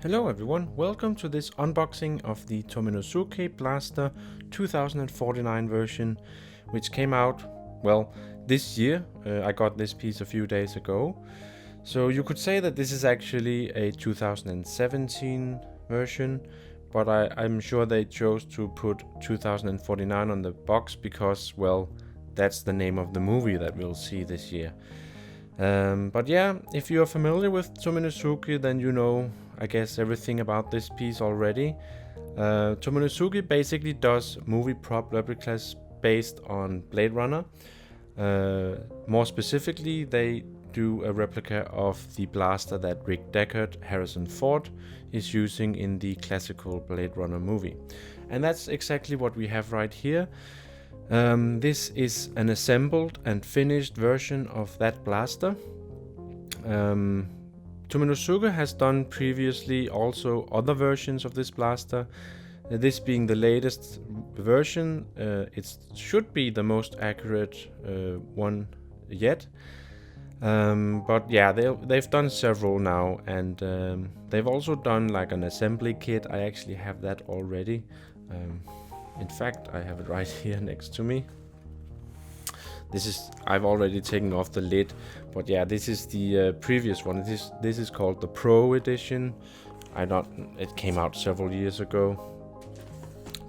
Hello everyone, welcome to this unboxing of the Tomenosuke Blaster 2049 version, which came out, well, this year. I got this piece a few days ago. So you could say that this is actually a 2017 version, but I'm sure they chose to put 2049 on the box because, well, that's the name of the movie that we'll see this year. But yeah, if you're familiar with Tomenosuke, then you know, I guess, everything about this piece already. Tomenosuke basically does movie prop replicas based on Blade Runner. More specifically, they do a replica of the blaster that Rick Deckard, Harrison Ford, is using in the classical Blade Runner movie. And that's exactly what we have right here. This is an assembled and finished version of that blaster. Tomenosuke has done previously also other versions of this blaster. This being the latest version, it should be the most accurate one yet. But yeah, they've done several now, and they've also done like an assembly kit. I actually have that already. In fact, I have it right here next to me. I've already taken off the lid, but yeah, this is the previous one. This is called the Pro Edition. It came out several years ago.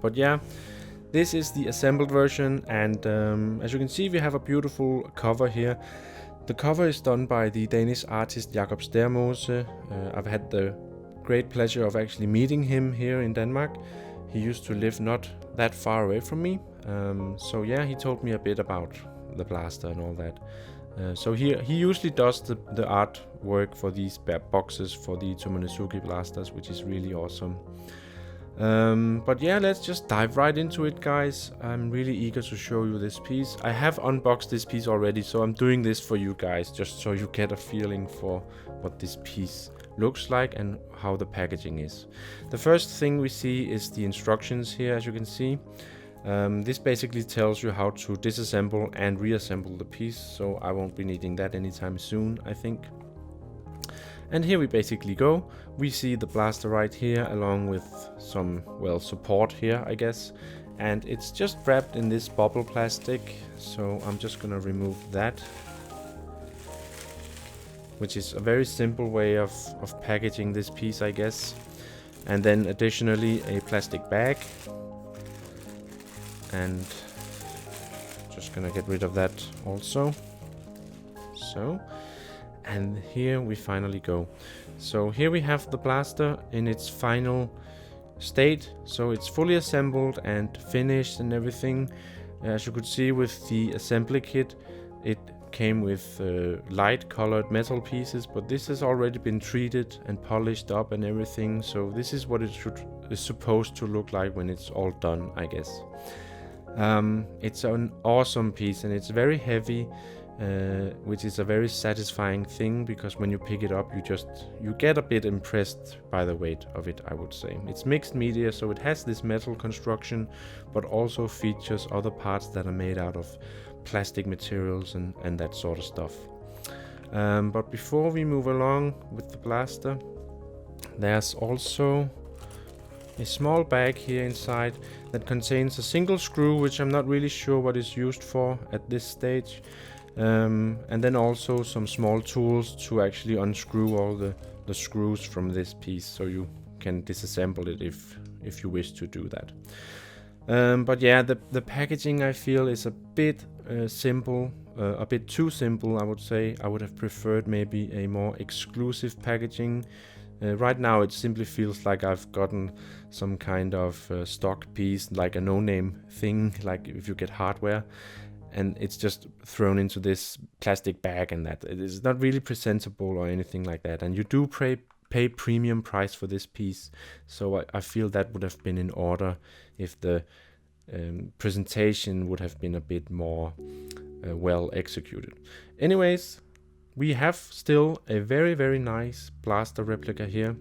But yeah, this is the assembled version, and as you can see, we have a beautiful cover here. The cover is done by the Danish artist Jakob Stermose. I've had the great pleasure of actually meeting him here in Denmark. He used to live not that far away from me, so yeah, he told me a bit about the blaster and all that. So he usually does the artwork for these boxes for the Tomenosuke blasters, which is really awesome. But yeah, let's just dive right into it, guys. I'm really eager to show you this piece. I have unboxed this piece already, so I'm doing this for you guys, just so you get a feeling for what this piece looks like and how the packaging is. The first thing we see is the instructions here, as you can see. This basically tells you how to disassemble and reassemble the piece, so I won't be needing that anytime soon, I think. And here we basically go. We see the blaster right here, along with some, well, support here, I guess. And it's just wrapped in this bubble plastic, so I'm just gonna remove that, which is a very simple way of packaging this piece, I guess. And then additionally a plastic bag. And just gonna get rid of that also. So, and here we finally go. So here we have the blaster in its final state. So it's fully assembled and finished and everything. As you could see with the assembly kit, it came with light colored metal pieces, but this has already been treated and polished up and everything. So this is what it is supposed to look like when it's all done, I guess. It's an awesome piece, and it's very heavy, which is a very satisfying thing, because when you pick it up, you get a bit impressed by the weight of it, I would say. It's mixed media, so it has this metal construction, but also features other parts that are made out of plastic materials and that sort of stuff. But before we move along with the blaster, there's also a small bag here inside that contains a single screw, which I'm not really sure what is used for at this stage. And then also some small tools to actually unscrew all the screws from this piece, so you can disassemble it if you wish to do that. But yeah, the packaging, I feel, is a bit simple, a bit too simple, I would say. I would have preferred maybe a more exclusive packaging. Right now it simply feels like I've gotten some kind of stock piece, like a no-name thing, like if you get hardware, and it's just thrown into this plastic bag, and that it is not really presentable or anything like that. And you do pay premium price for this piece, so I feel that would have been in order if the presentation would have been a bit more well executed. Anyways, we have still a very, very nice blaster replica here,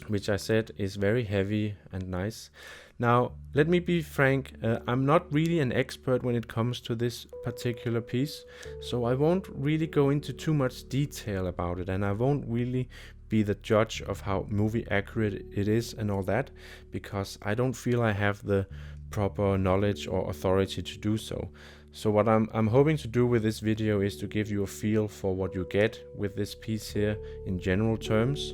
which I said is very heavy and nice. Now, let me be frank, I'm not really an expert when it comes to this particular piece, so I won't really go into too much detail about it, and I won't really be the judge of how movie accurate it is and all that, because I don't feel I have the proper knowledge or authority to do so. So what I'm hoping to do with this video is to give you a feel for what you get with this piece here in general terms.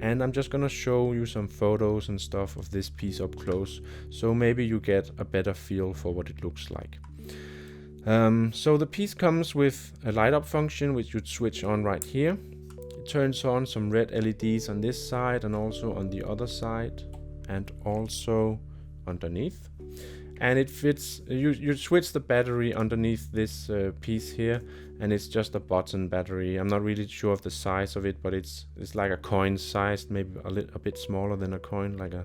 And I'm just gonna show you some photos and stuff of this piece up close, so maybe you get a better feel for what it looks like. So the piece comes with a light up function, which you'd switch on right here. It turns on some red LEDs on this side and also on the other side and also underneath. And it fits, you switch the battery underneath this piece here, and it's just a button battery. I'm not really sure of the size of it, but it's like a coin sized, maybe a bit smaller than a coin, like a,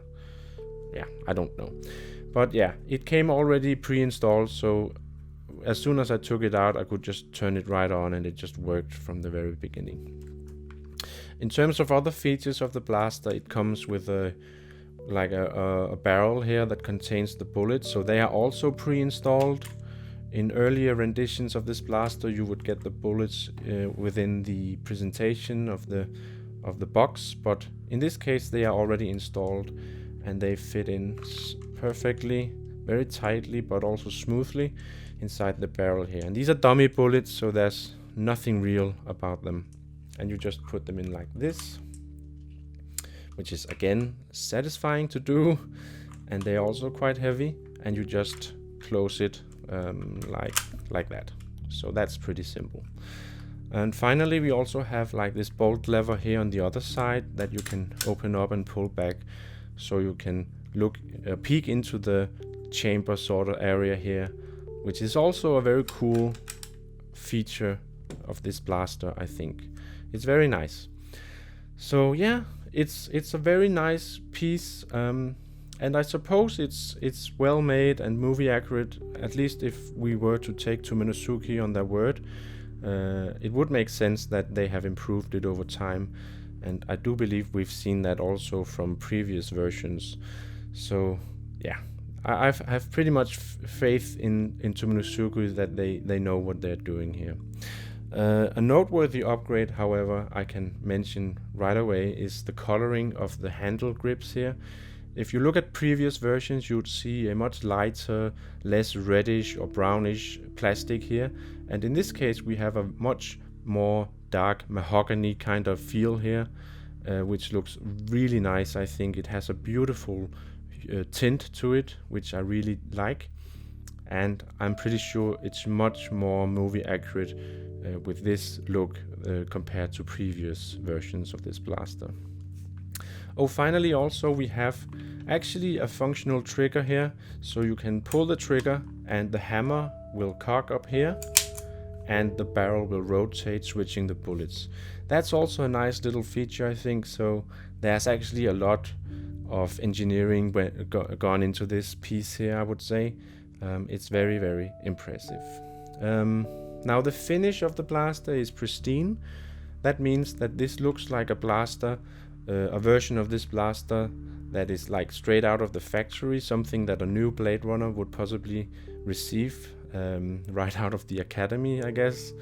yeah, I don't know. But yeah, it came already pre-installed, so as soon as I took it out, I could just turn it right on and it just worked from the very beginning. In terms of other features of the blaster, it comes with a barrel here that contains the bullets, so they are also pre-installed. In earlier renditions of this blaster, you would get the bullets within the presentation of the box, but in this case they are already installed and they fit in perfectly, very tightly, but also smoothly inside the barrel here. And these are dummy bullets, so there's nothing real about them, and you just put them in like this, which is again satisfying to do, and they're also quite heavy, and you just close it like that. So that's pretty simple. And finally, we also have like this bolt lever here on the other side that you can open up and pull back, so you can peek into the chamber sort of area here, which is also a very cool feature of this blaster. I think it's very nice. So yeah, it's a very nice piece, and I suppose it's well made and movie accurate. At least if we were to take Tomenosuke on their word, it would make sense that they have improved it over time, and I do believe we've seen that also from previous versions. So yeah, I have pretty much faith in Tomenosuke that they know what they're doing here. A noteworthy upgrade, however, I can mention right away is the coloring of the handle grips here. If you look at previous versions, you'd see a much lighter, less reddish or brownish plastic here, and in this case we have a much more dark mahogany kind of feel here, which looks really nice. I think it has a beautiful tint to it, which I really like, and I'm pretty sure it's much more movie accurate with this look compared to previous versions of this blaster. Oh, finally also we have actually a functional trigger here, so you can pull the trigger and the hammer will cock up here and the barrel will rotate, switching the bullets. That's also a nice little feature, I think. So there's actually a lot of engineering gone into this piece here, I would say. It's very, very impressive. Now the finish of the blaster is pristine. That means that this looks like a blaster, a version of this blaster that is like straight out of the factory, something that a new Blade Runner would possibly receive right out of the academy, I guess.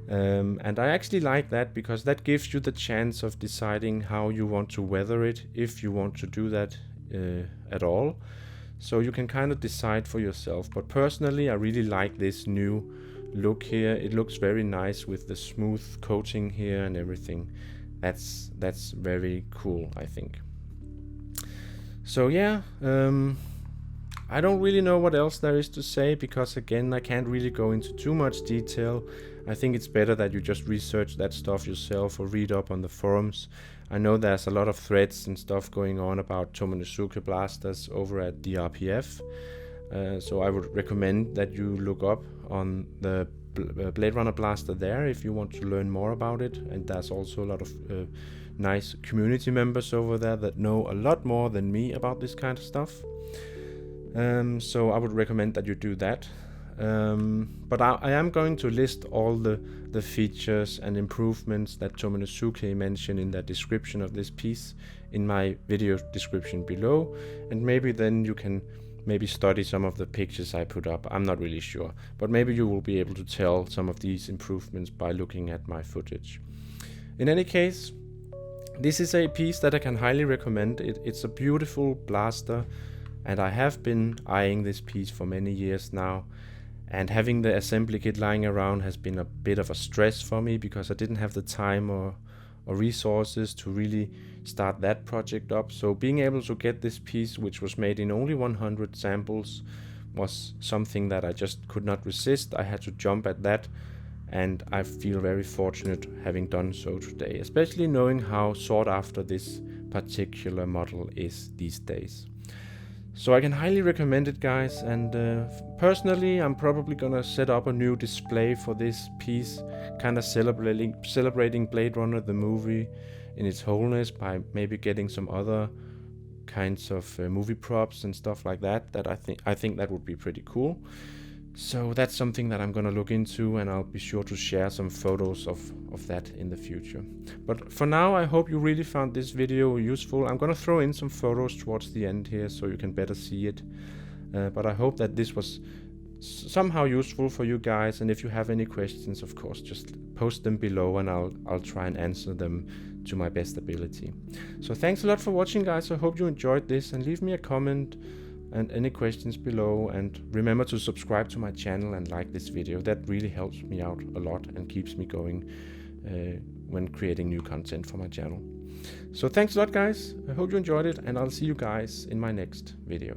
And I actually like that, because that gives you the chance of deciding how you want to weather it, if you want to do that at all. So you can kind of decide for yourself. But personally, I really like this new look here. It looks very nice with the smooth coating here and everything. That's very cool, I think. So yeah, I don't really know what else there is to say, because again, I can't really go into too much detail. I think it's better that you just research that stuff yourself or read up on the forums. I know there's a lot of threads and stuff going on about Tomenosuke blasters over at DRPF. So I would recommend that you look up on the Blade Runner blaster there if you want to learn more about it. And there's also a lot of nice community members over there that know a lot more than me about this kind of stuff. So I would recommend that you do that. But I am going to list all the features and improvements that Tomenosuke mentioned in the description of this piece in my video description below, and maybe then you can maybe study some of the pictures I put up. I'm not really sure, but maybe you will be able to tell some of these improvements by looking at my footage. In any case, This is a piece that I can highly recommend. It's a beautiful blaster, and I have been eyeing this piece for many years now. And having the assembly kit lying around has been a bit of a stress for me because I didn't have the time or resources to really start that project up. So being able to get this piece, which was made in only 100 samples, was something that I just could not resist. I had to jump at that, and I feel very fortunate having done so today, especially knowing how sought after this particular model is these days. So I can highly recommend it, guys, and personally I'm probably gonna set up a new display for this piece, kind of celebrating Blade Runner the movie in its wholeness by maybe getting some other kinds of movie props and stuff like that. I think that would be pretty cool. So that's something that I'm gonna look into, and I'll be sure to share some photos of that in the future. But for now, I hope you really found this video useful. I'm gonna throw in some photos towards the end here so you can better see it. But I hope that this was somehow useful for you guys, and if you have any questions, of course, just post them below and I'll try and answer them to my best ability. So thanks a lot for watching, guys. I hope you enjoyed this, and leave me a comment and any questions below, and remember to subscribe to my channel and like this video. That really helps me out a lot and keeps me going when creating new content for my channel. So thanks a lot, guys. I hope you enjoyed it, and I'll see you guys in my next video.